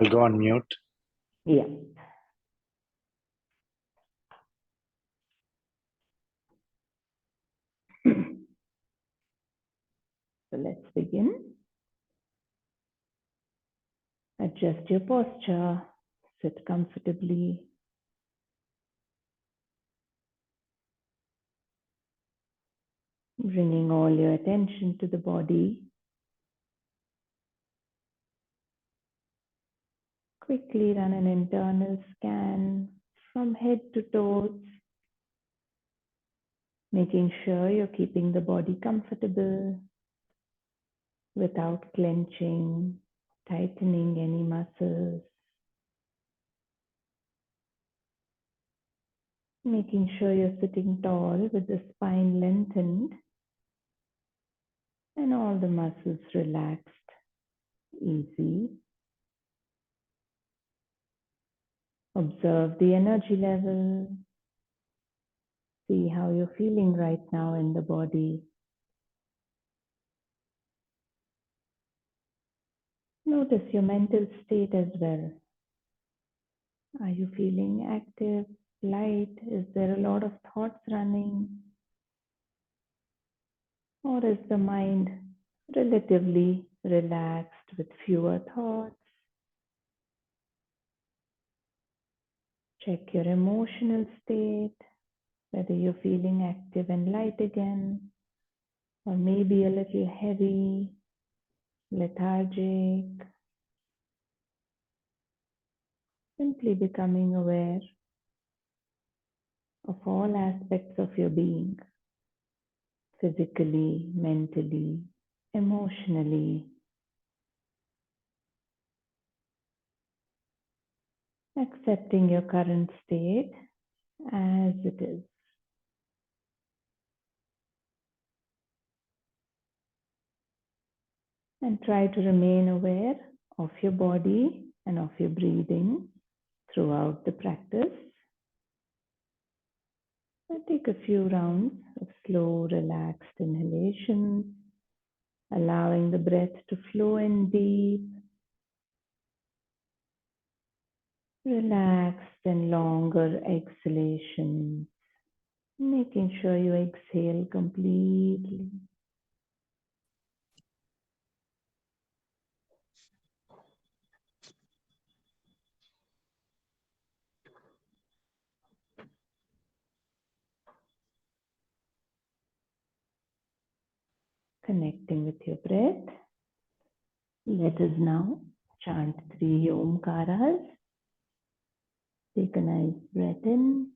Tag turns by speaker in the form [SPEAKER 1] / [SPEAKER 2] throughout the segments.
[SPEAKER 1] I'll go on mute.
[SPEAKER 2] Yeah. So let's begin. Adjust your posture, sit comfortably. Bringing all your attention to the body. Quickly run an internal scan from head to toes, making sure you're keeping the body comfortable without clenching, tightening any muscles. Making sure you're sitting tall with the spine lengthened and all the muscles relaxed, easy. Observe the energy level. See how you're feeling right now in the body. Notice your mental state as well. Are you feeling active, light? Is there a lot of thoughts running? Or is the mind relatively relaxed with fewer thoughts? Check your emotional state, whether you're feeling active and light again, or maybe a little heavy, lethargic. Simply becoming aware of all aspects of your being, physically, mentally, emotionally. Accepting your current state as it is. And try to remain aware of your body and of your breathing throughout the practice. And take a few rounds of slow, relaxed inhalations, allowing the breath to flow in deep, relaxed and longer exhalations, making sure you exhale completely. Connecting with your breath. Let us now chant 3 Omkaras. Take a nice breath in.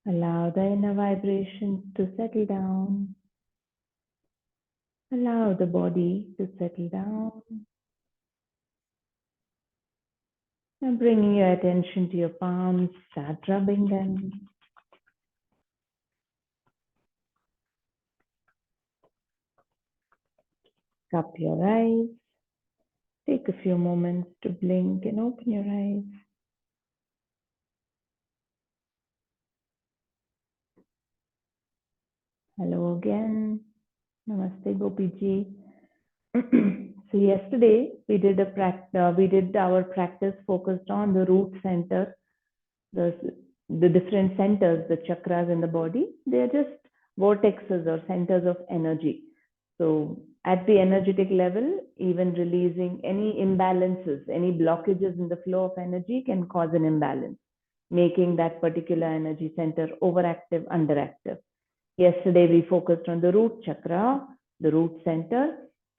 [SPEAKER 2] Allow the inner vibrations to settle down. Allow the body to settle down. And bringing your attention to your palms, start rubbing them. Cup your eyes. Take a few moments to blink and open your eyes. Hello again. Namaste, Gopiji. So yesterday we did our practice focused on the root center, the different centers, the chakras in the body. They are just vortexes or centers of energy. So at the energetic level, even releasing any imbalances, any blockages in the flow of energy can cause an imbalance, making that particular energy center overactive, underactive. Yesterday, we focused on the root chakra, the root center.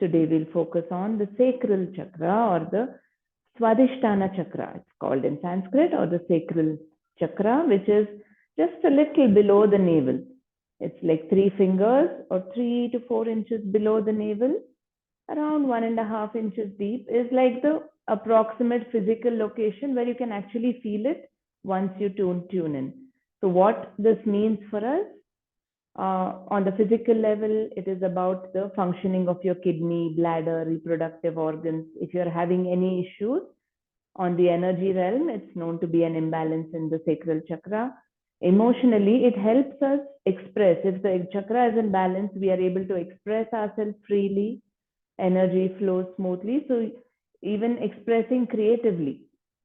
[SPEAKER 2] Today, we'll focus on the sacral chakra or the svadishtana chakra, it's called in Sanskrit, or the sacral chakra, which is just a little below the navel. It's like 3 fingers or 3 to 4 inches below the navel, around 1.5 inches deep, is like the approximate physical location where you can actually feel it once you tune in. So what this means for us, on the physical level, it is about the functioning of your kidney, bladder, reproductive organs. If you're having any issues on the energy realm, it's known to be an imbalance in the sacral chakra. Emotionally, it helps us express. If the chakra is in balance, we are able to express ourselves freely, energy flows smoothly. So even expressing creatively,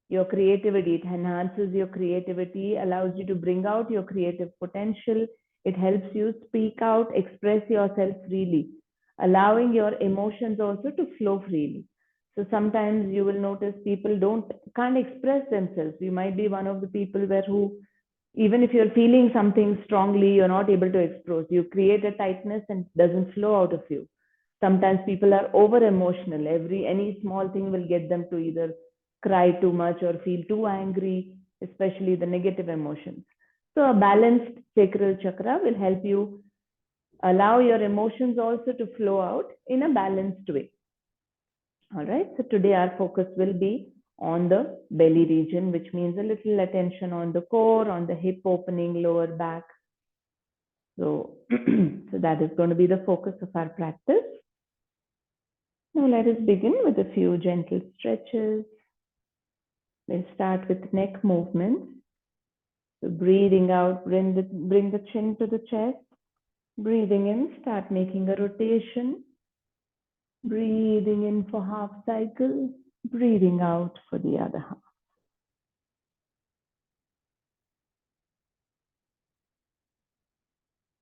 [SPEAKER 2] your creativity, it enhances your creativity, allows you to bring out your creative potential. It helps you speak out, express yourself freely, allowing your emotions also to flow freely. So sometimes you will notice people can't express themselves. You might be one of the people who, even if you're feeling something strongly, you're not able to express. You create a tightness and it doesn't flow out of you. Sometimes people are over emotional. Any small thing will get them to either cry too much or feel too angry, especially the negative emotions. So a balanced sacral chakra will help you allow your emotions also to flow out in a balanced way. All right. So today our focus will be on the belly region, which means a little attention on the core, on the hip opening, lower back. So, so that is going to be the focus of our practice. Now let us begin with a few gentle stretches. We'll start with neck movements. So breathing out, bring the chin to the chest. Breathing in, start making a rotation. Breathing in for half cycle. Breathing out for the other half.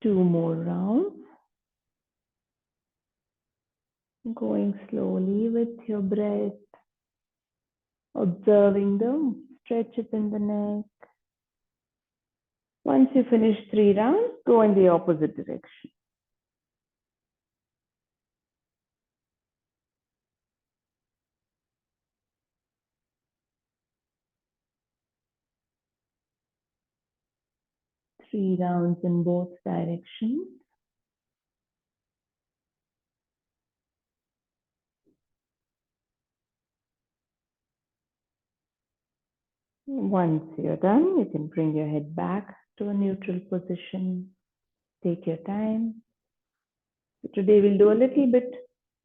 [SPEAKER 2] Two more rounds. Going slowly with your breath. Observing the stretches in the neck. Once you finish 3 rounds, go in the opposite direction. Three rounds in both directions. Once you're done, you can bring your head back to a neutral position. Take your time. So today we'll do a little bit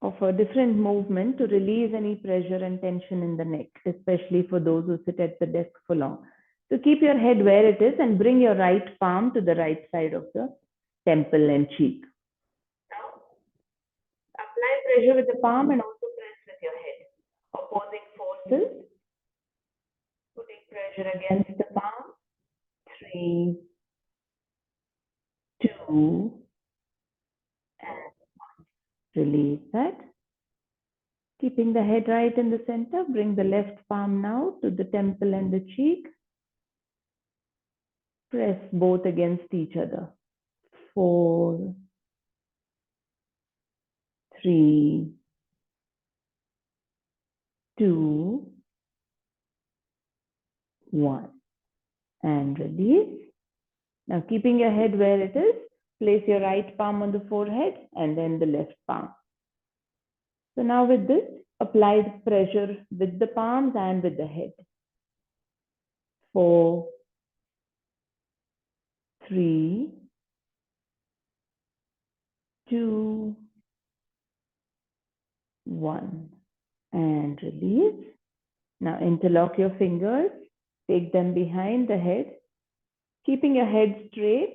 [SPEAKER 2] of a different movement to release any pressure and tension in the neck, especially for those who sit at the desk for long. So keep your head where it is and bring your right palm to the right side of the temple and cheek. Now, apply pressure with the palm and also press with your head. Opposing forces. Putting pressure against the palm. 3, 2, and release that. Keeping the head right in the center, bring the left palm now to the temple and the cheek. Press both against each other. 4, 3, 2, 1. And release. Now keeping your head where it is, place your right palm on the forehead and then the left palm. So now with this, apply the pressure with the palms and with the head. 4, 3, 2, 1. And release. Now interlock your fingers, take them behind the head. Keeping your head straight,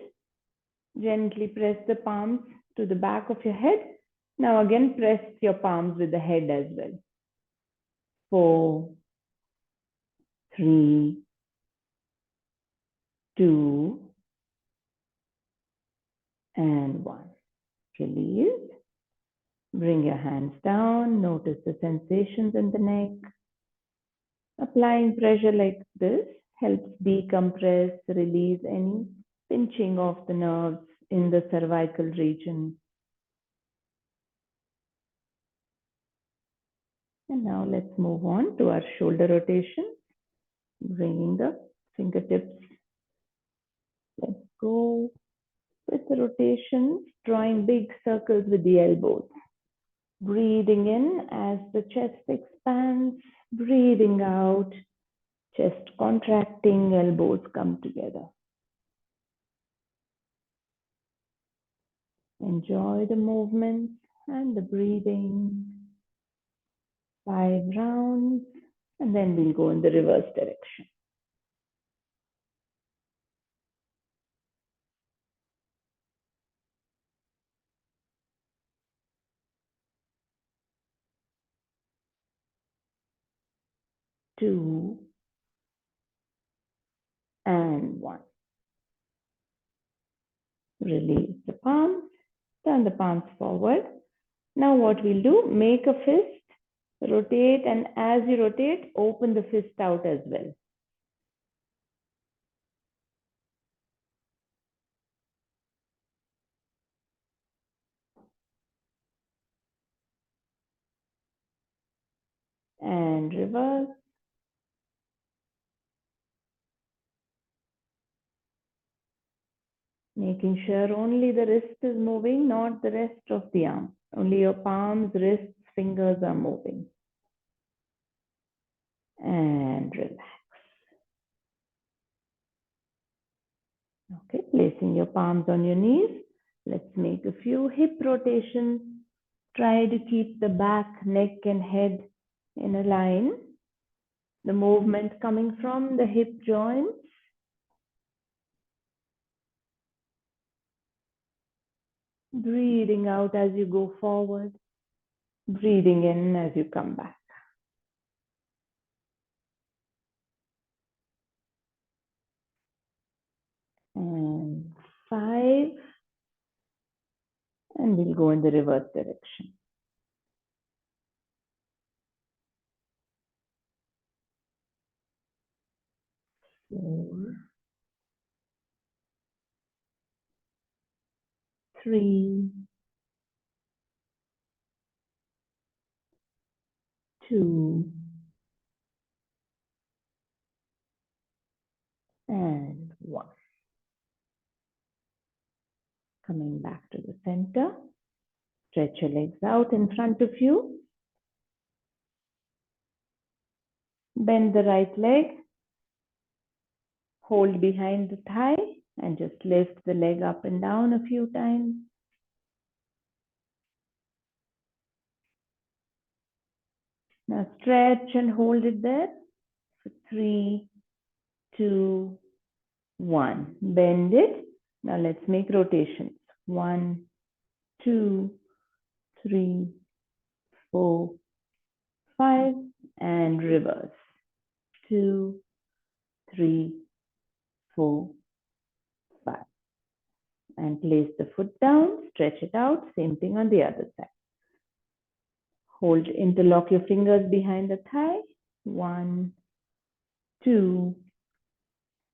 [SPEAKER 2] gently press the palms to the back of your head. Now again press your palms with the head as well. 4, 3, 2, and 1. Release. Bring your hands down. Notice the sensations in the neck. Applying pressure like this helps decompress, release any pinching of the nerves in the cervical region. And now let's move on to our shoulder rotation. Bringing the fingertips. Let's go with the rotation, drawing big circles with the elbows. Breathing in as the chest expands, breathing out, chest contracting, elbows come together. Enjoy the movement and the breathing. 5 rounds, and then we'll go in the reverse direction. Two and one. Release the palms, turn the palms forward. Now what we'll do, make a fist, rotate, and as you rotate, open the fist out as well. And reverse. Making sure only the wrist is moving, not the rest of the arm. Only your palms, wrists, fingers are moving. And relax. Okay, placing your palms on your knees. Let's make a few hip rotations. Try to keep the back, neck, and head in a line. The movement coming from the hip joints. Breathing out as you go forward. Breathing in as you come back. And 5. And we'll go in the reverse direction. 4. 3. 2. And 1. Coming back to the center. Stretch your legs out in front of you. Bend the right leg. Hold behind the thigh and just lift the leg up and down a few times. Now stretch and hold it there for 3, 2, 1. Bend it. Now let's make rotations. 1, 2, 3, 4, 5, and reverse. 2, 3, 4, 5. And place the foot down, stretch it out. Same thing on the other side. Hold, interlock your fingers behind the thigh. 1, 2,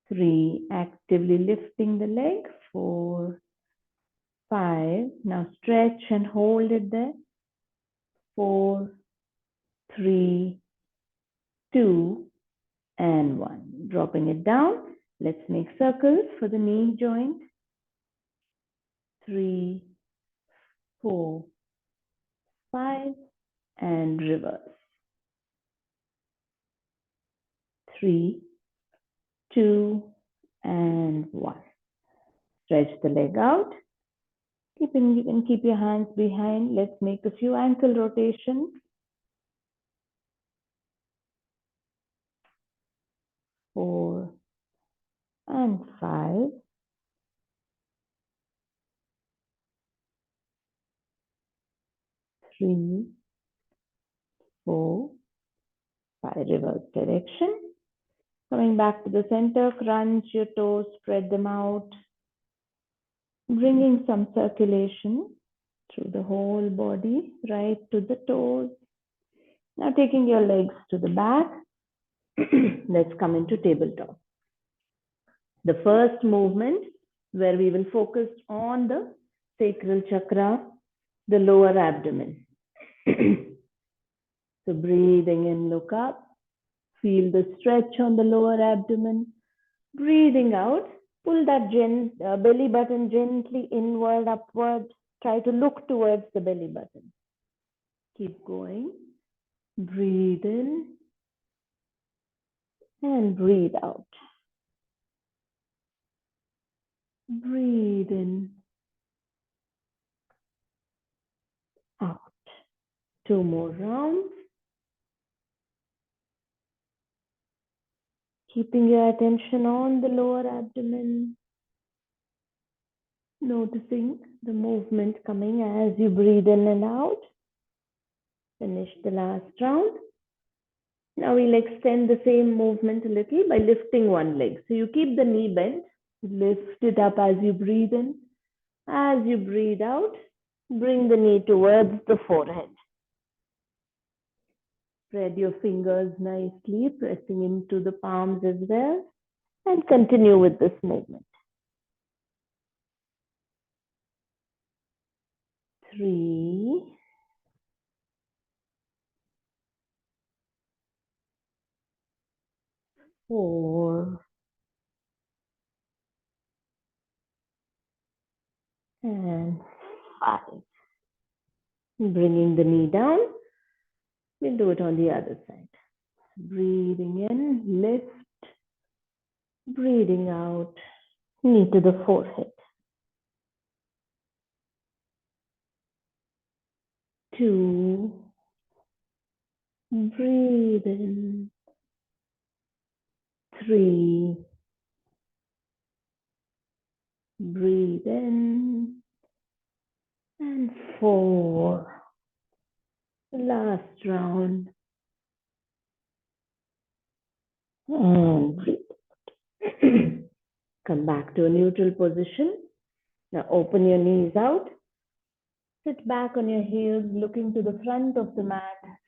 [SPEAKER 2] 3. Actively lifting the leg. 4, 5. Now stretch and hold it there. 4, 3, 2, and 1. Dropping it down. Let's make circles for the knee joint. 3, 4, 5, and reverse. 3, 2, and 1. Stretch the leg out. You can keep your hands behind. Let's make a few ankle rotations. 4 and 5. 3, 4, 5. Reverse direction. Coming back to the center, crunch your toes, spread them out. Bringing some circulation through the whole body, right to the toes. Now taking your legs to the back, let's come into tabletop. The first movement where we will focus on the sacral chakra, the lower abdomen. So breathing in, look up, feel the stretch on the lower abdomen. Breathing out, pull that belly button gently inward, upward. Try to look towards the belly button. Keep going. Breathe in and breathe out. Breathe in, out. 2 more rounds. Keeping your attention on the lower abdomen. Noticing the movement coming as you breathe in and out. Finish the last round. Now we'll extend the same movement a little by lifting one leg. So you keep the knee bent. Lift it up as you breathe in. As you breathe out, bring the knee towards the forehead. Spread your fingers nicely, pressing into the palms as well. And continue with this movement. 3, 4, and 5. Bringing the knee down. We'll do it on the other side. Breathing in, lift. Breathing out, knee to the forehead. 2, breathe in. 3, breathe in. And 4, last round. And breathe. Come back to a neutral position. Now open your knees out. Sit back on your heels, looking to the front of the mat.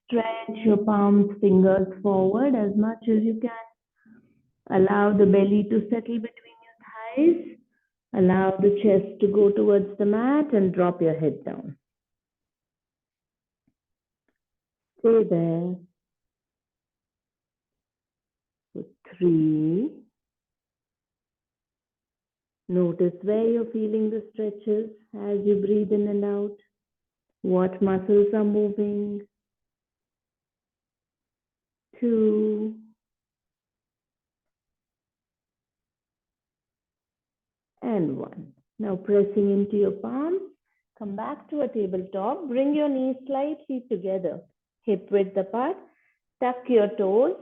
[SPEAKER 2] Stretch your palms, fingers forward as much as you can. Allow the belly to settle between your thighs. Allow the chest to go towards the mat and drop your head down. Stay there for 3. Notice where you're feeling the stretches as you breathe in and out. What muscles are moving? 2. And 1. Now pressing into your palms, come back to a tabletop. Bring your knees slightly together, hip width apart. Tuck your toes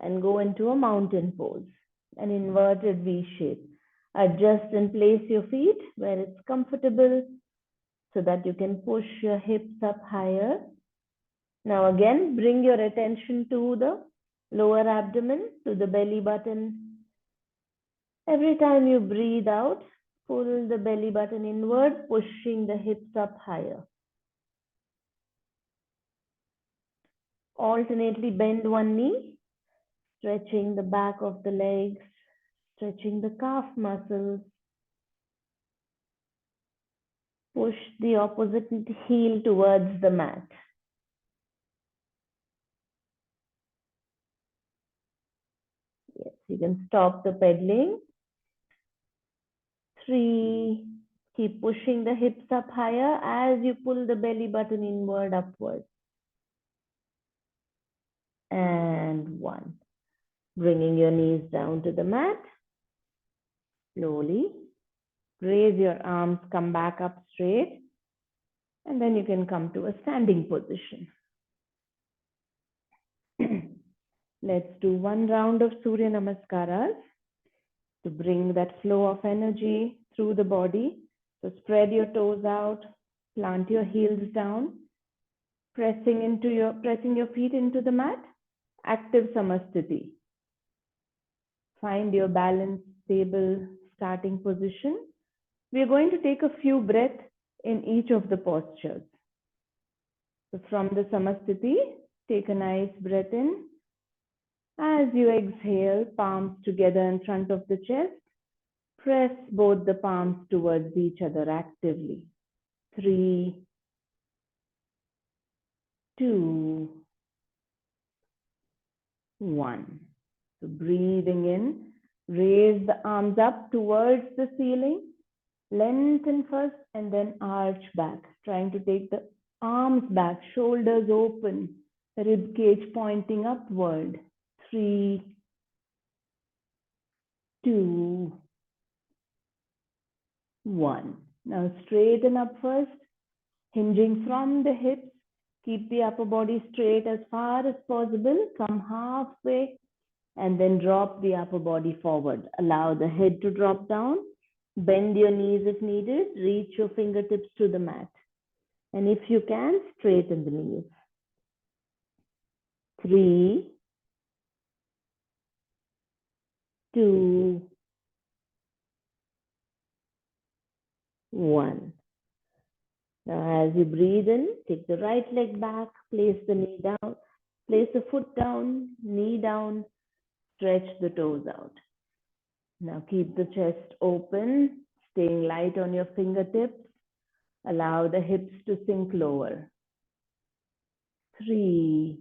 [SPEAKER 2] and go into a mountain pose, an inverted V shape. Adjust and place your feet where it's comfortable so that you can push your hips up higher. Now again, bring your attention to the lower abdomen, to the belly button. Every time you breathe out, pull the belly button inward, pushing the hips up higher. Alternately bend one knee, stretching the back of the legs, stretching the calf muscles. Push the opposite heel towards the mat. Yes, you can stop the pedaling. 3, keep pushing the hips up higher as you pull the belly button inward, upward. And 1. Bringing your knees down to the mat. Slowly. Raise your arms, come back up straight. And then you can come to a standing position. Let's do 1 round of Surya Namaskaras to bring that flow of energy through the body. So spread your toes out, plant your heels down, pressing your feet into the mat. Active Samasthiti. Find your balanced, stable starting position. We are going to take a few breaths in each of the postures. So from the Samasthiti, take a nice breath in. As you exhale, palms together in front of the chest, press both the palms towards each other actively. 3, 2, 1. So breathing in, raise the arms up towards the ceiling, lengthen first and then arch back, trying to take the arms back, shoulders open, rib cage pointing upward. 3, 2, 1. Now straighten up first, hinging from the hips. Keep the upper body straight as far as possible. Come halfway and then drop the upper body forward. Allow the head to drop down. Bend your knees if needed. Reach your fingertips to the mat. And if you can, straighten the knees. 3, 2, 1. Now, as you breathe in, take the right leg back, place the knee down, place the foot down, knee down, stretch the toes out. Now, keep the chest open, staying light on your fingertips. Allow the hips to sink lower. 3,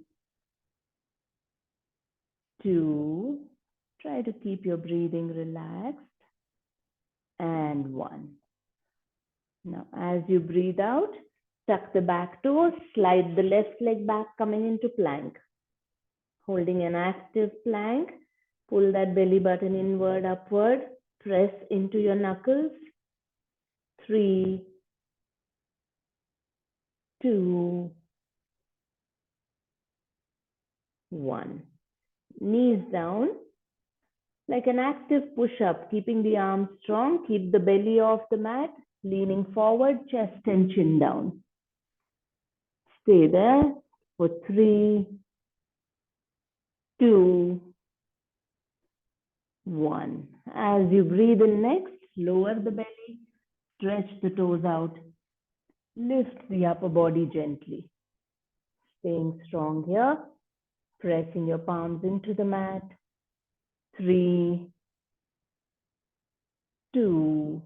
[SPEAKER 2] 2, try to keep your breathing relaxed, and 1. Now, as you breathe out, tuck the back toes, slide the left leg back, coming into plank. Holding an active plank, pull that belly button inward, upward, press into your knuckles. 3, 2, 1. Knees down, like an active push-up, keeping the arms strong, keep the belly off the mat, leaning forward, chest and chin down. Stay there for 3, 2, 1. As you breathe in next, lower the belly, stretch the toes out, lift the upper body gently. Staying strong here, pressing your palms into the mat. 3, 2,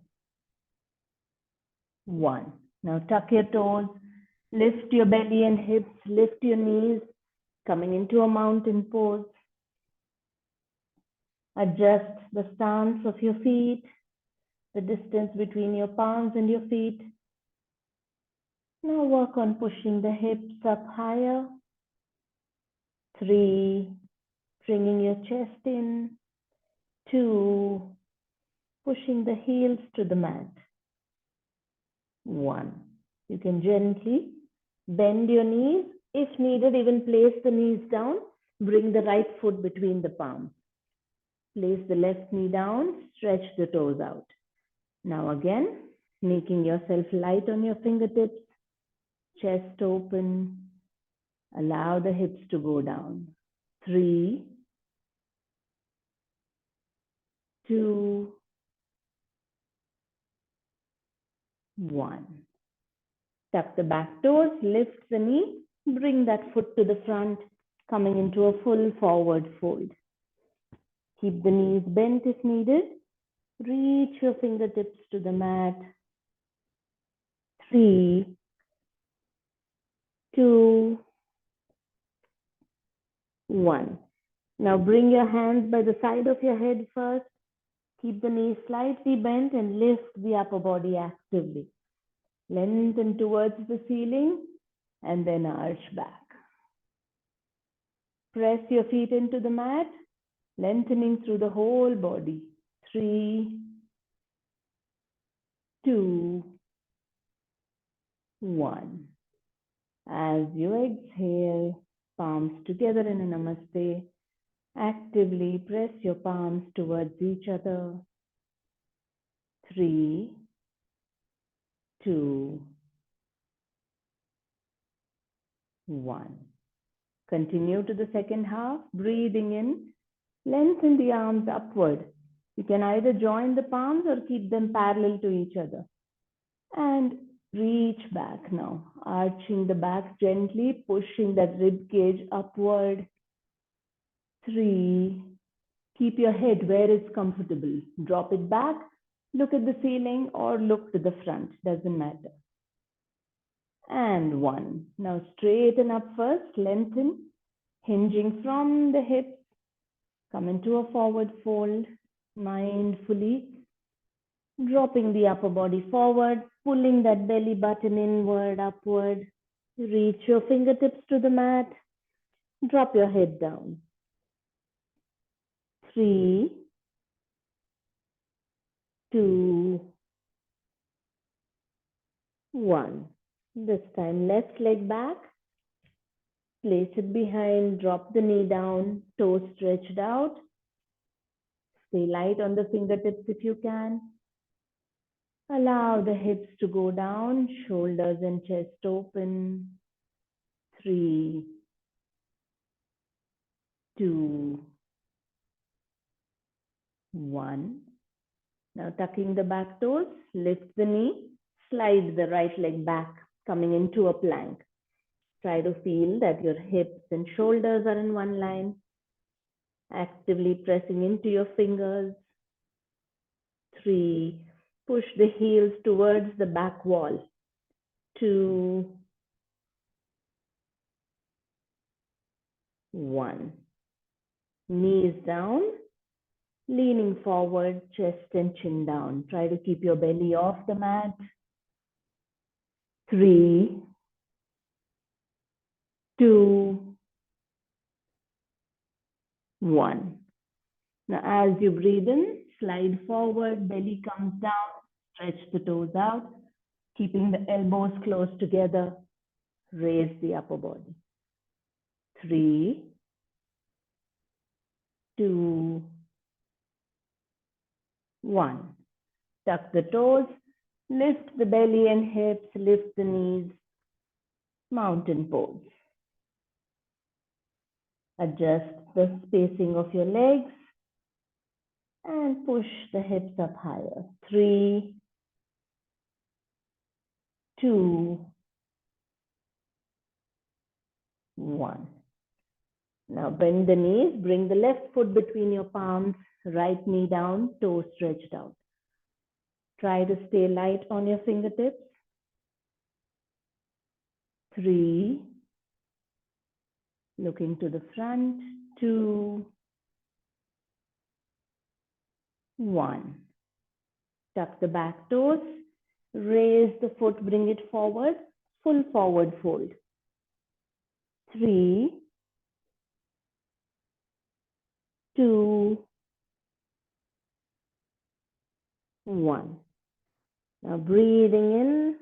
[SPEAKER 2] 1. Now tuck your toes, lift your belly and hips, lift your knees, coming into a mountain pose. Adjust the stance of your feet, the distance between your palms and your feet. Now work on pushing the hips up higher. 3, bringing your chest in. 2, pushing the heels to the mat. 1. You can gently bend your knees. If needed, even place the knees down. Bring the right foot between the palms. Place the left knee down, stretch the toes out. Now again, making yourself light on your fingertips, chest open. Allow the hips to go down. 3, 2, 1. Tuck the back toes, lift the knee, bring that foot to the front, coming into a full forward fold. Keep the knees bent if needed. Reach your fingertips to the mat. 3, 2, 1. Now bring your hands by the side of your head first. Keep the knees slightly bent and lift the upper body actively. Lengthen towards the ceiling and then arch back. Press your feet into the mat, lengthening through the whole body. 3, 2, 1. As you exhale, palms together in a namaste. Actively press your palms towards each other. 3, 2, 1. Continue to the second half, breathing in. Lengthen the arms upward. You can either join the palms or keep them parallel to each other. And Reach back now, arching the back gently, pushing that rib cage upward. 3. Keep your head where it's comfortable. Drop it back, look at the ceiling or look to the front, doesn't matter. And 1. Now straighten up first, lengthen, hinging from the hips. Come into a forward fold, mindfully. Dropping the upper body forward, pulling that belly button inward, upward. Reach your fingertips to the mat. Drop your head down. 3, 2, 1. This time, left leg back. Place it behind, drop the knee down, toes stretched out. Stay light on the fingertips if you can. Allow the hips to go down, shoulders and chest open. 3, 2, 1. Now tucking the back toes, lift the knee, slide the right leg back, coming into a plank. Try to feel that your hips and shoulders are in one line. Actively pressing into your fingers. 3, push the heels towards the back wall. 2, 1. Knees down, leaning forward, chest and chin down. Try to keep your belly off the mat. 3, 2, 1. Now as you breathe in, slide forward, belly comes down, stretch the toes out, keeping the elbows close together. Raise the upper body. 3, 2, 1. Tuck the toes, lift the belly and hips, lift the knees. Mountain pose. Adjust the spacing of your legs and push the hips up higher. 3, 2, 1. Now bend the knees, bring the left foot between your palms, right knee down, toes stretched out. Try to stay light on your fingertips. 3, looking to the front. 2, 1. Tuck the back toes, raise the foot, bring it forward, full forward fold. 3, 2, 1. Now breathing in,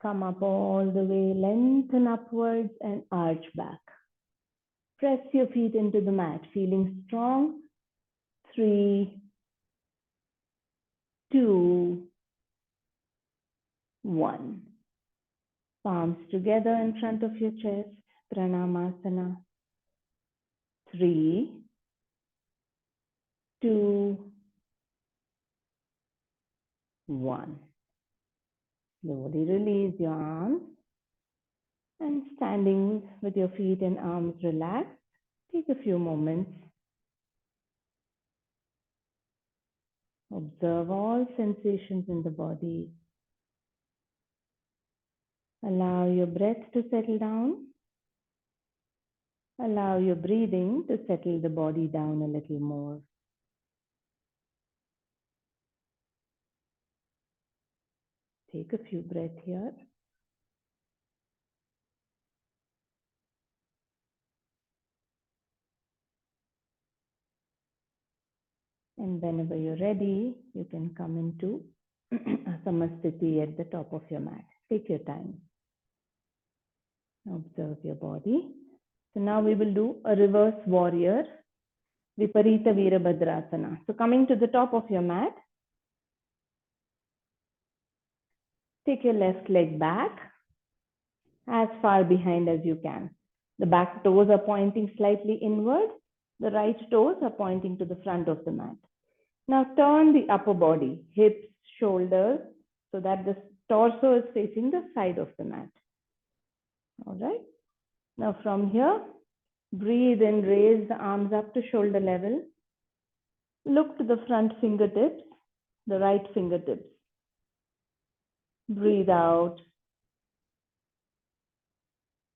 [SPEAKER 2] come up all the way, lengthen upwards and arch back. Press your feet into the mat, feeling strong. 3, 2, 1. Palms together in front of your chest, Pranamasana. 3, 2, 1. Slowly release your arms and standing with your feet and arms relaxed, take a few moments. Observe all sensations in the body. Allow your breath to settle down. Allow your breathing to settle the body down a little more. Take a few breaths here. And whenever you're ready, you can come into Samasthiti at the top of your mat. Take your time. Observe your body. So now we will do a reverse warrior, Viparita Virabhadrasana. So coming to the top of your mat, take your left leg back as far behind as you can. The back toes are pointing slightly inward. The right toes are pointing to the front of the mat. Now turn the upper body, hips, shoulders, so that the torso is facing the side of the mat. All right. Now from here, breathe in, raise the arms up to shoulder level. Look to the front fingertips, the right fingertips. Breathe out.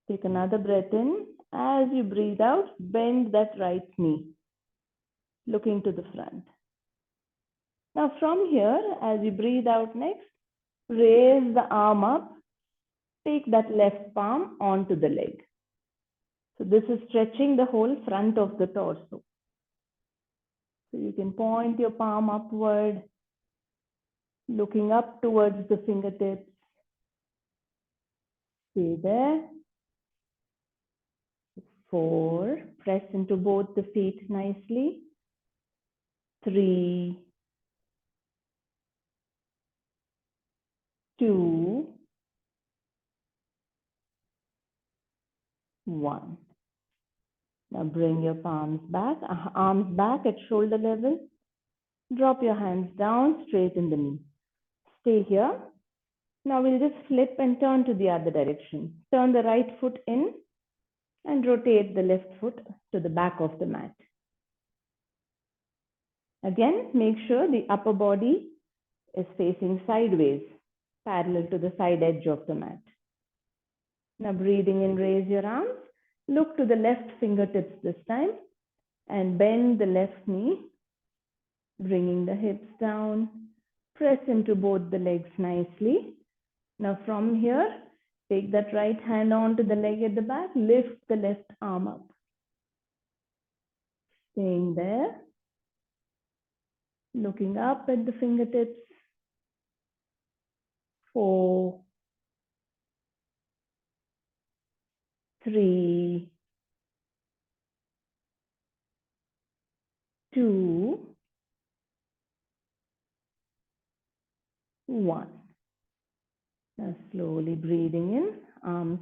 [SPEAKER 2] Take another breath in. As you breathe out, bend that right knee, looking to the front. Now from here, as you breathe out next, raise the arm up. Take that left palm onto the leg. So this is stretching the whole front of the torso. So you can point your palm upward, looking up towards the fingertips. Stay there. 4, press into both the feet nicely. 3, 2, 1. Now bring your arms back at shoulder level. Drop your hands down, straighten the knee. Stay here. Now we'll just flip and turn to the other direction. Turn the right foot in and rotate the left foot to the back of the mat. Again, make sure the upper body is facing sideways, parallel to the side edge of the mat. Now breathing in, raise your arms. Look to the left fingertips this time and bend the left knee, bringing the hips down. Press into both the legs nicely. Now from here, take that right hand onto the leg at the back, lift the left arm up. Staying there, looking up at the fingertips. 4, 3, 2, 1. Now slowly breathing in, arms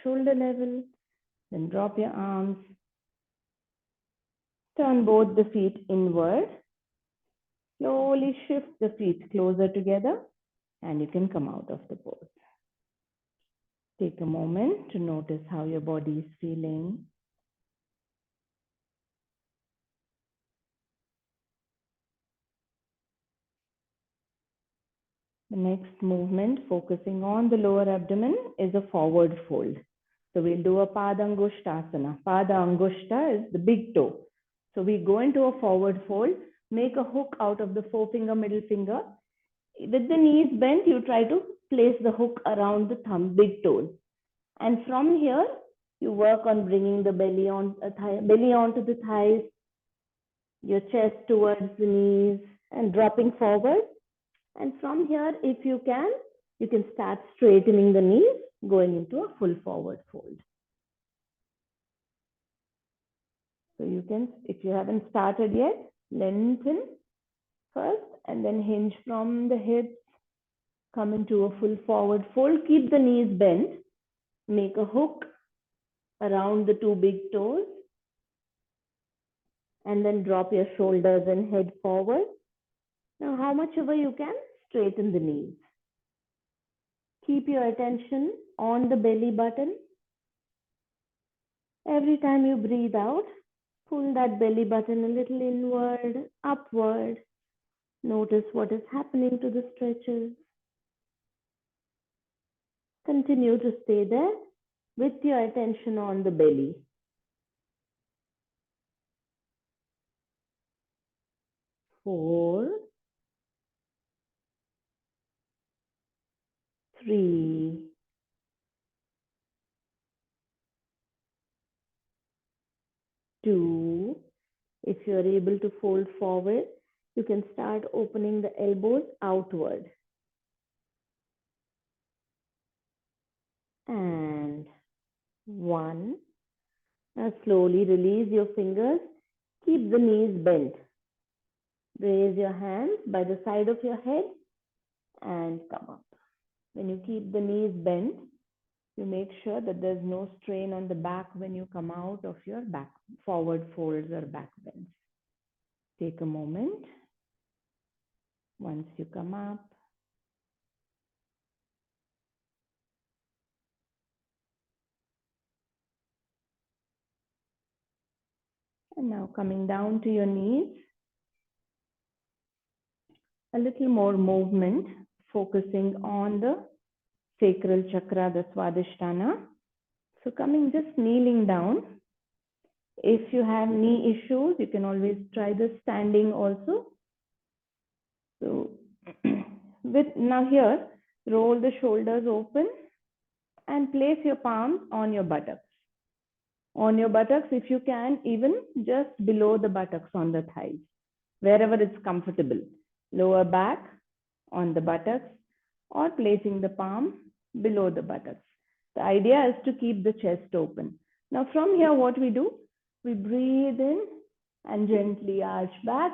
[SPEAKER 2] shoulder level, then drop your arms. Turn both the feet inward. Slowly shift the feet closer together and you can come out of the pose. Take a moment to notice how your body is feeling. The next movement, focusing on the lower abdomen, is a forward fold. So we'll do a Padangushtasana. Padangushta is the big toe. So we go into a forward fold, make a hook out of the forefinger, middle finger. With the knees bent, you try to place the hook around the thumb, big toes. And from here, you work on bringing the belly onto the thighs, your chest towards the knees, and dropping forward. And from here, if you can start straightening the knees, going into a full forward fold. So you can, if you haven't started yet, lengthen first and then hinge from the hips, come into a full forward fold, keep the knees bent, make a hook around the 2 big toes, and then drop your shoulders and head forward. Now, how much ever you can, straighten the knees. Keep your attention on the belly button. Every time you breathe out, pull that belly button a little inward, upward. Notice what is happening to the stretches. Continue to stay there with your attention on the belly. 4, 3, 2. If you are able to fold forward, you can start opening the elbows outward. And 1. Now slowly release your fingers. Keep the knees bent. Raise your hands by the side of your head and come up. When you keep the knees bent, you make sure that there's no strain on the back when you come out of your back forward folds or back bends. Take a moment. Once you come up, And now coming down to your knees, a little more movement, focusing on the sacral chakra, the svadishtana. So coming, just kneeling down. If you have knee issues, you can always try the standing also. So now here, roll the shoulders open and place your palms on your buttocks. On your buttocks, if you can, even just below the buttocks on the thighs, wherever it's comfortable. Lower back on the buttocks or placing the palm below the buttocks. The idea is to keep the chest open. Now from here, what we do, we breathe in and gently arch back,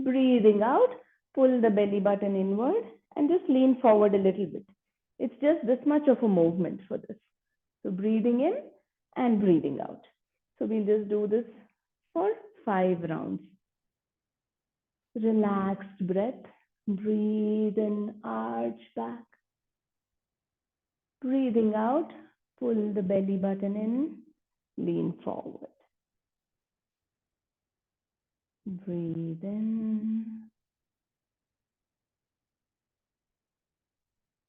[SPEAKER 2] breathing out, pull the belly button inward and just lean forward a little bit. It's just this much of a movement for this. So breathing in and breathing out. So we'll just do this for 5 rounds. Relaxed breath. Breathe in, arch back. Breathing out, pull the belly button in, lean forward. Breathe in.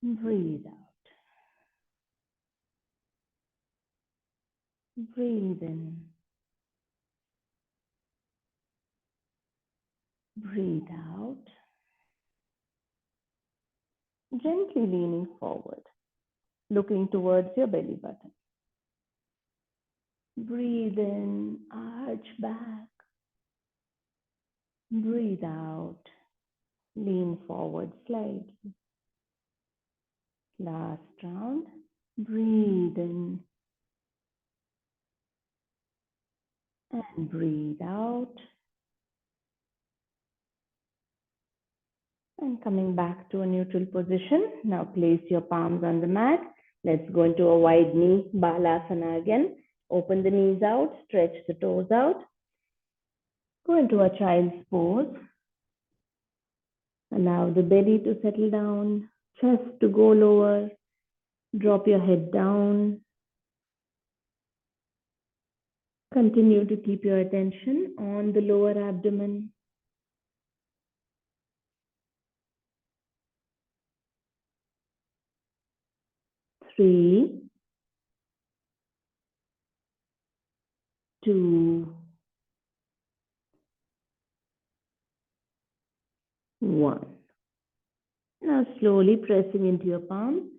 [SPEAKER 2] Breathe out. Breathe in. Breathe out. Gently leaning forward, looking towards your belly button. Breathe in, arch back. Breathe out, lean forward slightly. Last round. Breathe in and breathe out. And coming back to a neutral position. Now place your palms on the mat. Let's go into a wide knee balasana again. Open the knees out, stretch the toes out. Go into a child's pose. Allow the belly to settle down, chest to go lower. Drop your head down. Continue to keep your attention on the lower abdomen. Three, two, one. Now slowly pressing into your palms.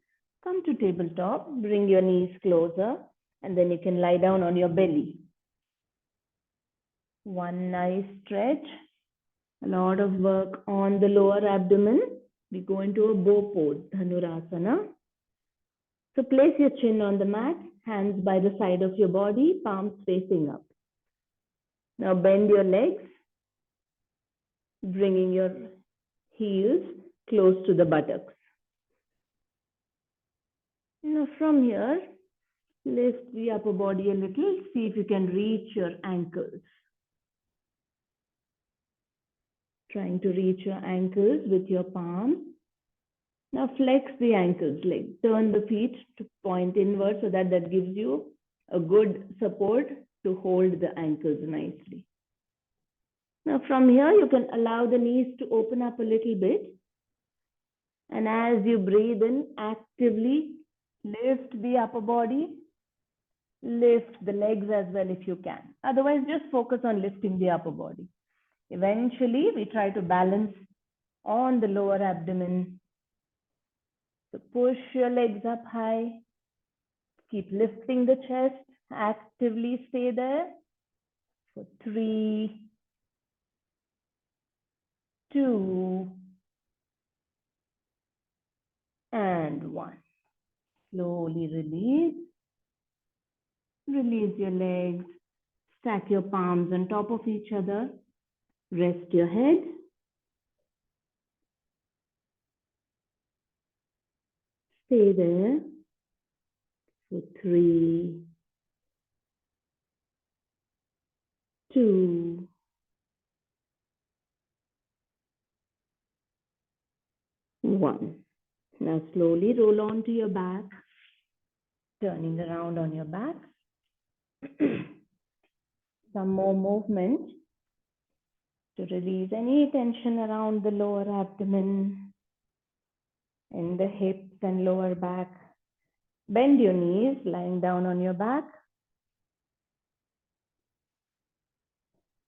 [SPEAKER 2] Come to tabletop, bring your knees closer, and then you can lie down on your belly. One nice stretch. A lot of work on the lower abdomen. We go into a bow pose, Dhanurasana. So place your chin on the mat, hands by the side of your body, palms facing up. Now bend your legs, bringing your heels close to the buttocks. Now from here, lift the upper body a little. See if you can reach your ankles. Trying to reach your ankles with your palms. Now flex the ankles, like turn the feet to point inward so that gives you a good support to hold the ankles nicely. Now from here, you can allow the knees to open up a little bit. And as you breathe in, actively lift the upper body, lift the legs as well if you can. Otherwise, just focus on lifting the upper body. Eventually, we try to balance on the lower abdomen. So push your legs up high. Keep lifting the chest. Actively stay there for 3, 2, and 1. Slowly release. Release your legs. Stack your palms on top of each other. Rest your head. Stay there for 3, 2, 1. Now slowly roll onto your back, turning around on your back. some more movement to release any tension around the lower abdomen, in the hips and lower back. Bend your knees, lying down on your back.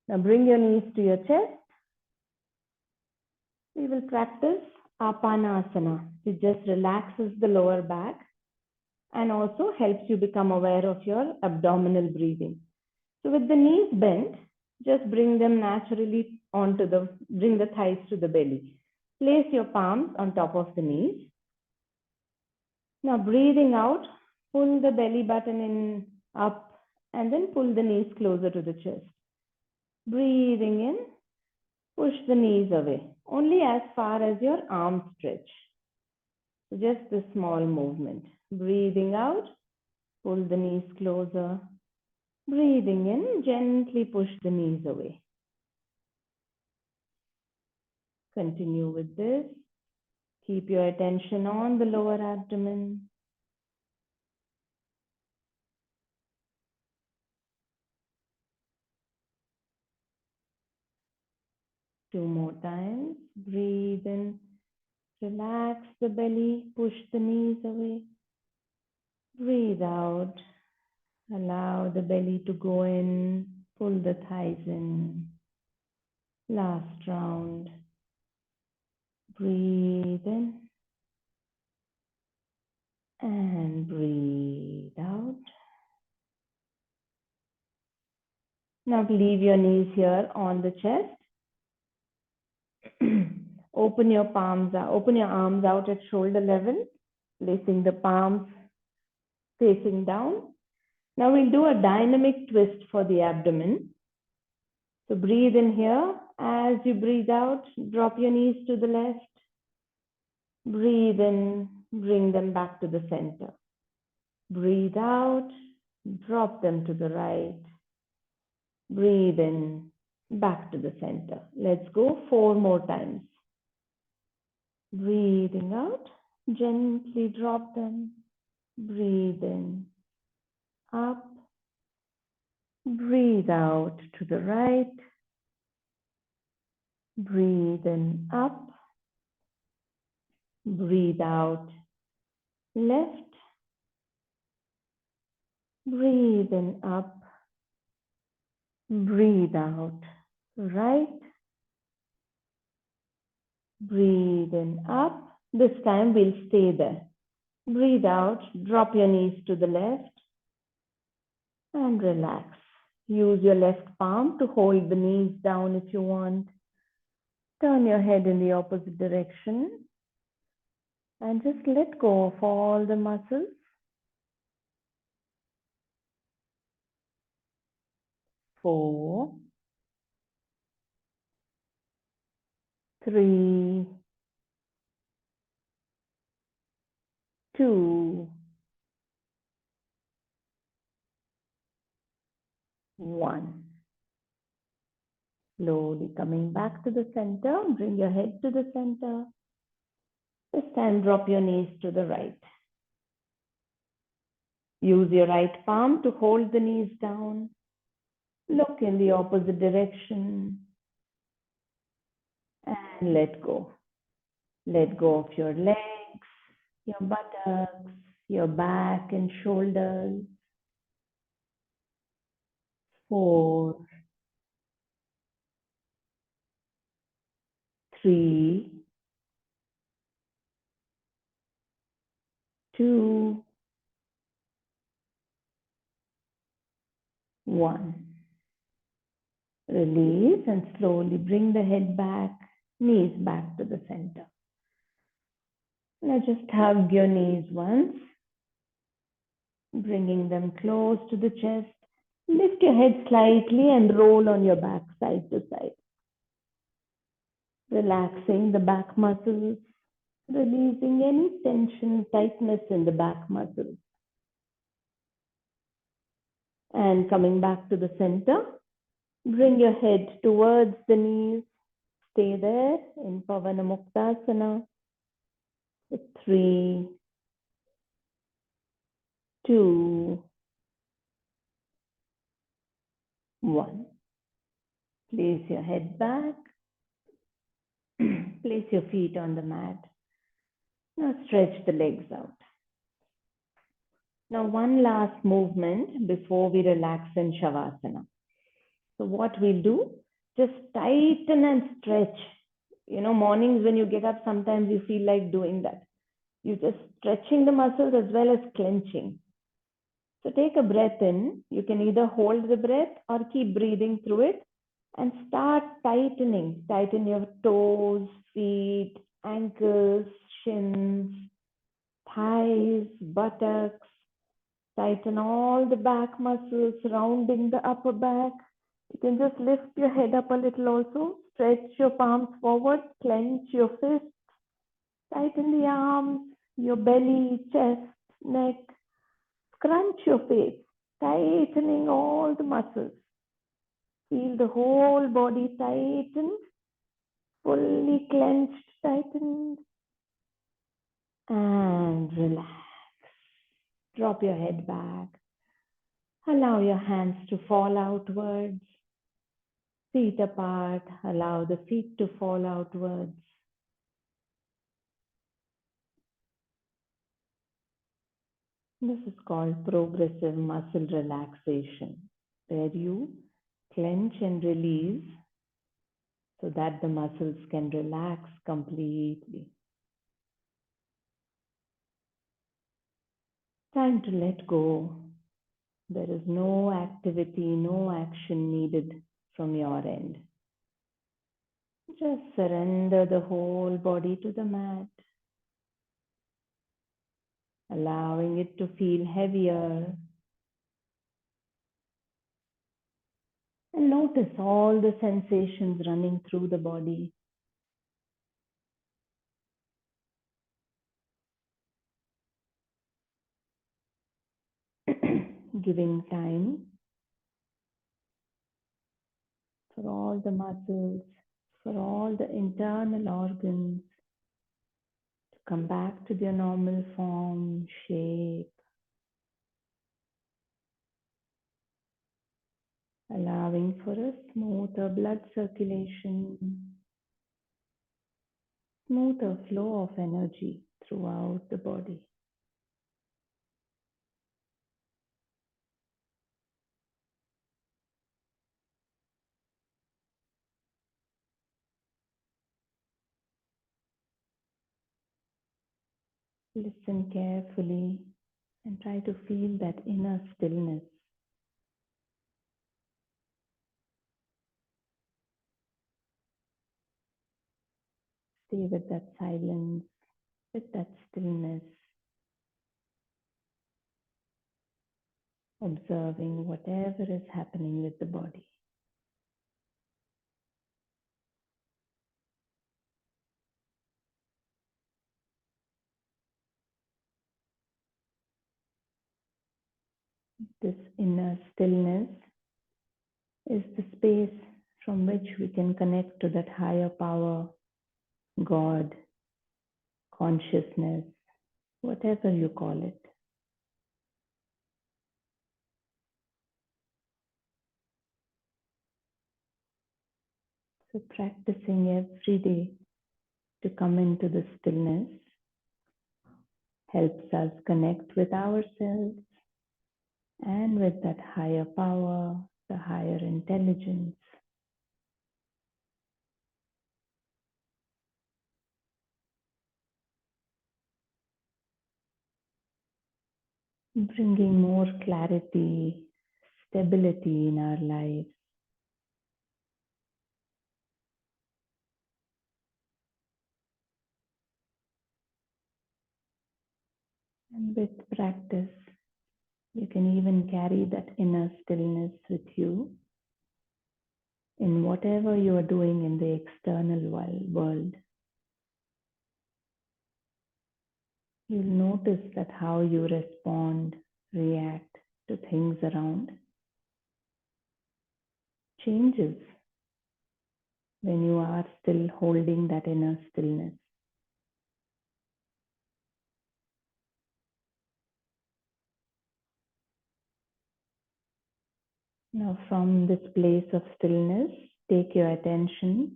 [SPEAKER 2] Now bring your knees to your chest. We will practice Apanasana. It just relaxes the lower back and also helps you become aware of your abdominal breathing. So with the knees bent, just bring them naturally bring the thighs to the belly. Place your palms on top of the knees. Now breathing out, pull the belly button in up and then pull the knees closer to the chest. Breathing in, push the knees away, only as far as your arms stretch. So just a small movement. Breathing out, pull the knees closer. Breathing in, gently push the knees away. Continue with this. Keep your attention on the lower abdomen. Two more times. Breathe in. Relax the belly. Push the knees away. Breathe out. Allow the belly to go in. Pull the thighs in. Last round. Breathe in. And breathe out. Now leave your knees here on the chest. Open your palms out, open your arms out at shoulder level, placing the palms facing down. Now we'll do a dynamic twist for the abdomen. So breathe in here. As you breathe out, drop your knees to the left. Breathe in, bring them back to the center. Breathe out, drop them to the right. Breathe in, back to the center. Let's go 4 more times. Breathing out, gently drop them. Breathe in, up. Breathe out to the right. Breathe in, up. Breathe out, left. Breathe in, up. Breathe out, right. Breathe in, up. This time we'll stay there. Breathe out, drop your knees to the left and relax. Use your left palm to hold the knees down if you want. Turn your head in the opposite direction and just let go of all the muscles. 4, 3, 2, 1. Slowly coming back to the center, bring your head to the center. This time drop your knees to the right. Use your right palm to hold the knees down. Look in the opposite direction and let go. Let go of your legs, your buttocks, your back and shoulders. 4, 3, 2, 1. Release and slowly bring the head back, knees back to the center. Now just hug your knees once, bringing them close to the chest. Lift your head slightly and roll on your back side to side. Relaxing the back muscles, releasing any tension, tightness in the back muscles. And coming back to the center, bring your head towards the knees. Stay there in Pavanamuktasana. 3, 2, 1. Place your head back. Place your feet on the mat. Now stretch the legs out. Now one last movement before we relax in Shavasana. So what we'll do, just tighten and stretch. Mornings when you get up, sometimes you feel like doing that. You're just stretching the muscles as well as clenching. So take a breath in. You can either hold the breath or keep breathing through it and start tightening. Tighten your toes, feet, ankles, shins, thighs, buttocks. Tighten all the back muscles surrounding the upper back. You can just lift your head up a little also. Stretch your palms forward, clench your fists, tighten the arms, your belly, chest, neck. Scrunch your face, tightening all the muscles. Feel the whole body tightened, fully clenched, tightened. And relax. Drop your head back. Allow your hands to fall outwards. Feet apart. Allow the feet to fall outwards. This is called progressive muscle relaxation, where you clench and release so that the muscles can relax completely. Time to let go. There is no activity, no action needed from your end. Just surrender the whole body to the mat, allowing it to feel heavier. And notice all the sensations running through the body. Giving time for all the muscles, for all the internal organs to come back to their normal form, shape, allowing for a smoother blood circulation, smoother flow of energy throughout the body. Listen carefully and try to feel that inner stillness. Stay with that silence, with that stillness, observing whatever is happening with the body. This inner stillness is the space from which we can connect to that higher power, God, consciousness, whatever you call it. So practicing every day to come into the stillness helps us connect with ourselves and with that higher power, the higher intelligence. Bringing more clarity, stability in our lives. And with practice, you can even carry that inner stillness with you in whatever you are doing in the external world. You'll notice that how you respond, react to things around changes when you are still holding that inner stillness. Now, from this place of stillness, take your attention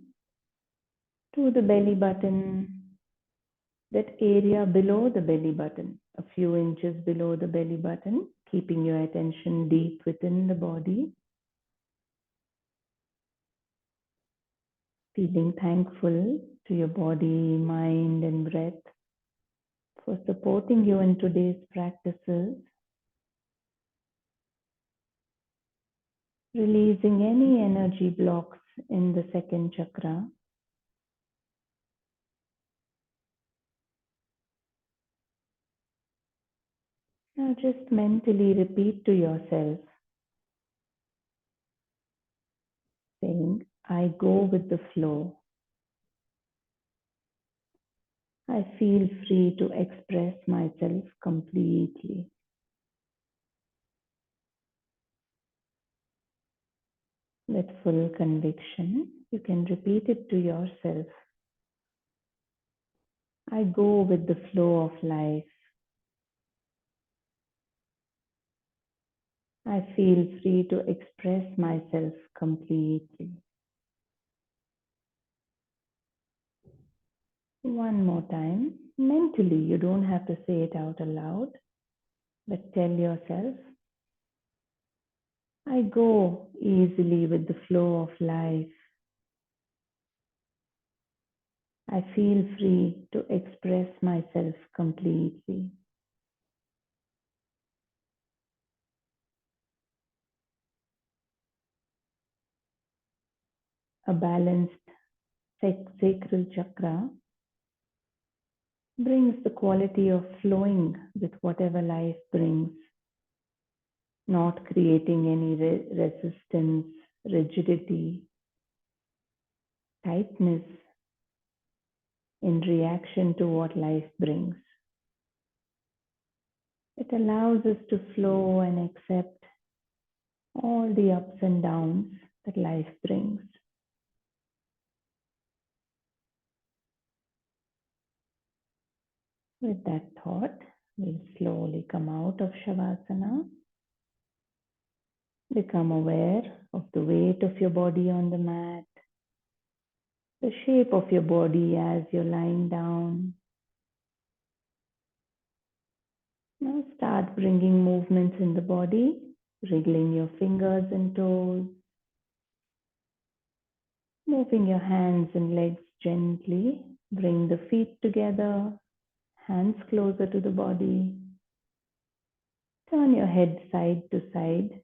[SPEAKER 2] to the belly button, that area below the belly button, a few inches below the belly button, keeping your attention deep within the body, feeling thankful to your body, mind, and breath for supporting you in today's practices, releasing any energy blocks in the second chakra. Now just mentally repeat to yourself, saying, I go with the flow. I feel free to express myself completely. With full conviction, you can repeat it to yourself. I go with the flow of life. I feel free to express myself completely. One more time, mentally, you don't have to say it out aloud, but tell yourself, I go easily with the flow of life. I feel free to express myself completely. A balanced sacral chakra brings the quality of flowing with whatever life brings, not creating any resistance, rigidity, tightness in reaction to what life brings. It allows us to flow and accept all the ups and downs that life brings. With that thought, we'll slowly come out of Shavasana. Become aware of the weight of your body on the mat, the shape of your body as you're lying down. Now start bringing movements in the body, wriggling your fingers and toes, moving your hands and legs gently. Bring the feet together, hands closer to the body. Turn your head side to side.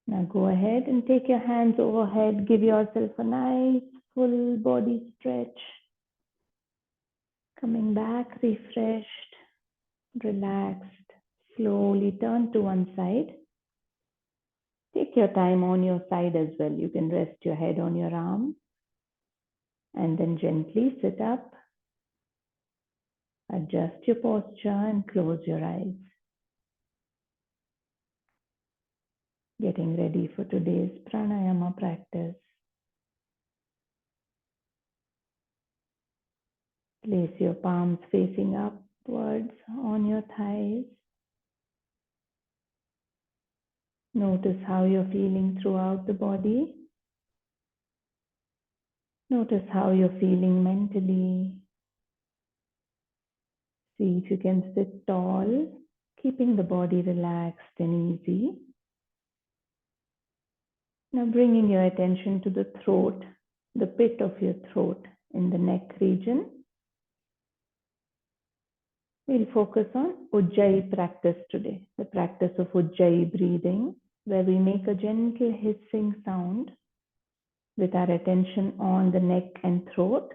[SPEAKER 2] Now go ahead and take your hands overhead. Give yourself a nice full body stretch. Coming back, refreshed, relaxed. Slowly turn to one side. Take your time on your side as well. You can rest your head on your arm and then gently sit up. Adjust your posture and close your eyes. Getting ready for today's pranayama practice. Place your palms facing upwards on your thighs. Notice how you're feeling throughout the body. Notice how you're feeling mentally. See if you can sit tall, keeping the body relaxed and easy. Now bringing your attention to the throat, the pit of your throat in the neck region. We'll focus on Ujjayi practice today, the practice of Ujjayi breathing, where we make a gentle hissing sound with our attention on the neck and throat.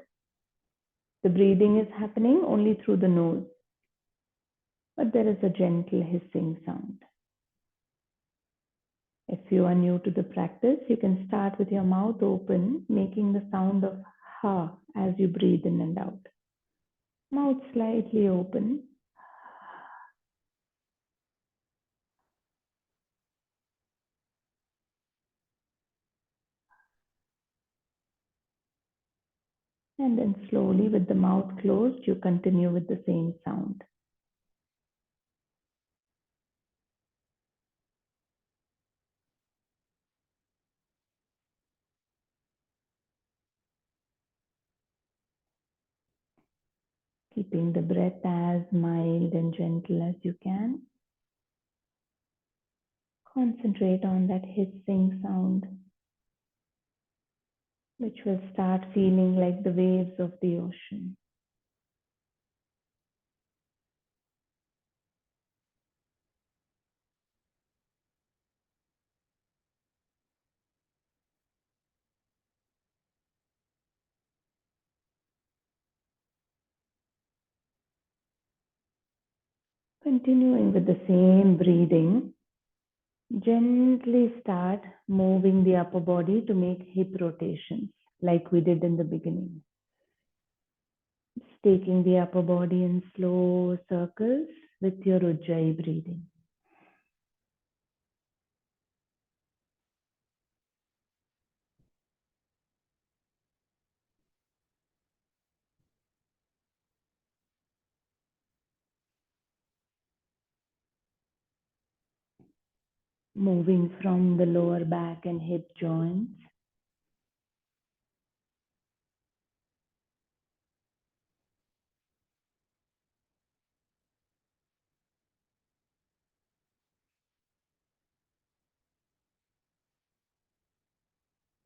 [SPEAKER 2] The breathing is happening only through the nose, but there is a gentle hissing sound. If you are new to the practice, you can start with your mouth open, making the sound of ha as you breathe in and out. Mouth slightly open. And then slowly with the mouth closed, you continue with the same sound. keeping the breath as mild and gentle as you can. Concentrate on that hissing sound, which will start feeling like the waves of the ocean. Continuing with the same breathing, gently start moving the upper body to make hip rotations like we did in the beginning. Just taking the upper body in slow circles with your Ujjayi breathing. Moving from the lower back and hip joints.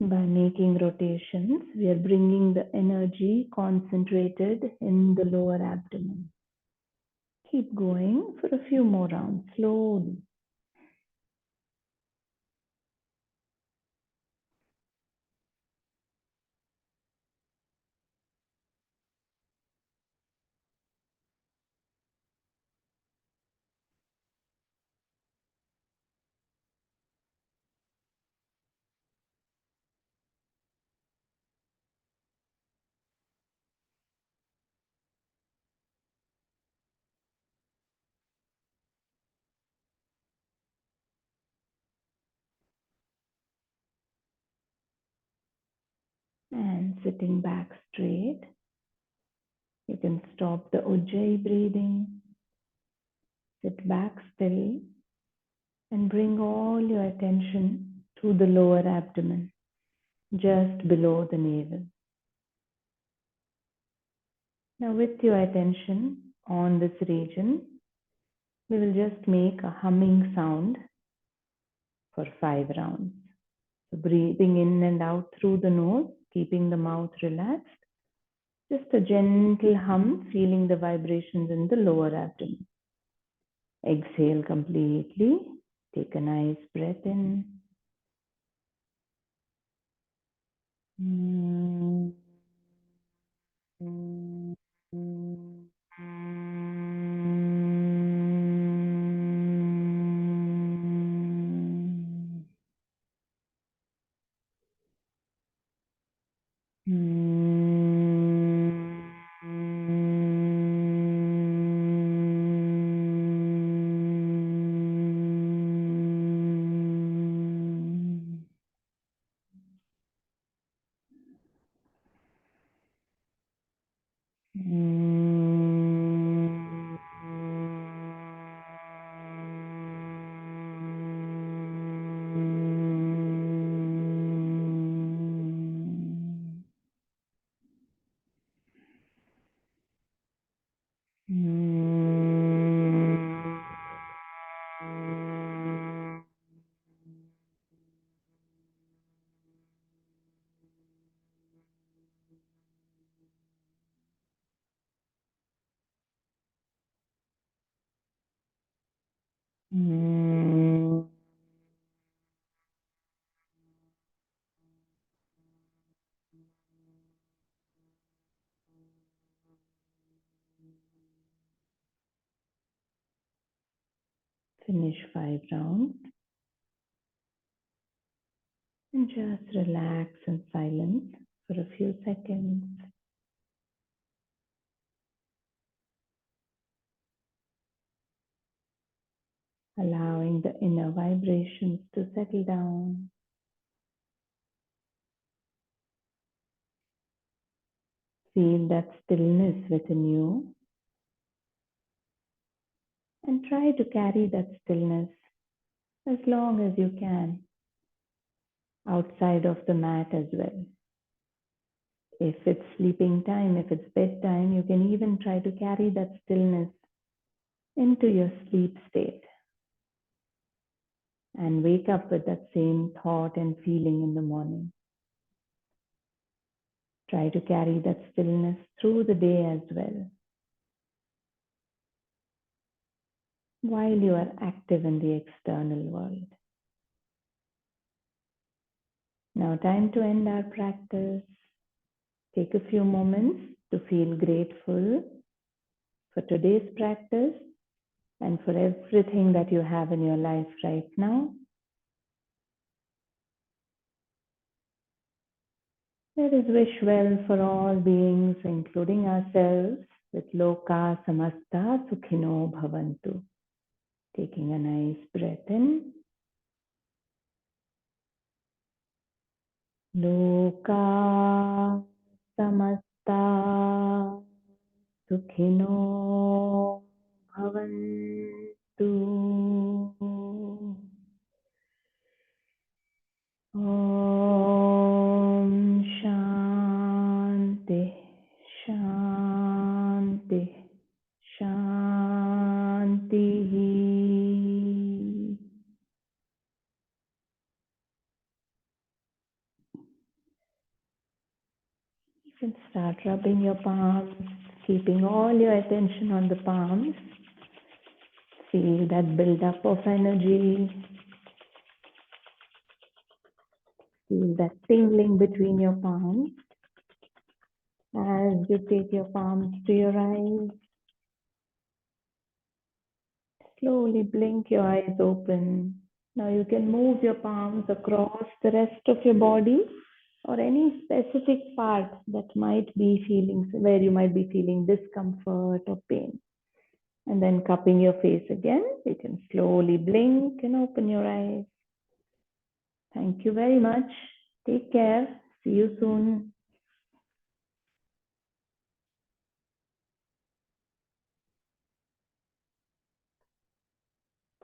[SPEAKER 2] By making rotations, we are bringing the energy concentrated in the lower abdomen. Keep going for a few more rounds, slowly. And sitting back straight, you can stop the Ujjayi breathing, sit back still, and bring all your attention to the lower abdomen, just below the navel. Now, with your attention on this region, we will just make a humming sound for 5 rounds. So breathing in and out through the nose, keeping the mouth relaxed. Just a gentle hum, feeling the vibrations in the lower abdomen. Exhale completely. Take a nice breath in. Finish 5 rounds and just relax in silence for a few seconds. Allowing the inner vibrations to settle down. Feel that stillness within you and try to carry that stillness as long as you can outside of the mat as well. If it's sleeping time, if it's bedtime, you can even try to carry that stillness into your sleep state and wake up with that same thought and feeling in the morning. Try to carry that stillness through the day as well, while you are active in the external world. Now, time to end our practice. Take a few moments to feel grateful for today's practice and for everything that you have in your life right now. Let us wish well for all beings, including ourselves, with Loka Samasta Sukhino Bhavantu. Taking a nice breath in. Loka Samasta Sukhino Bhavantu. Om Shanti Shanti Shanti. You can start rubbing your palms, keeping all your attention on the palms. Feel that build-up of energy. Feel that tingling between your palms. As you take your palms to your eyes, slowly blink your eyes open. Now you can move your palms across the rest of your body or any specific part that might be feeling, where you might be feeling discomfort or pain. And then cupping your face again, you can slowly blink and open your eyes. Thank you very much. Take care. See you soon.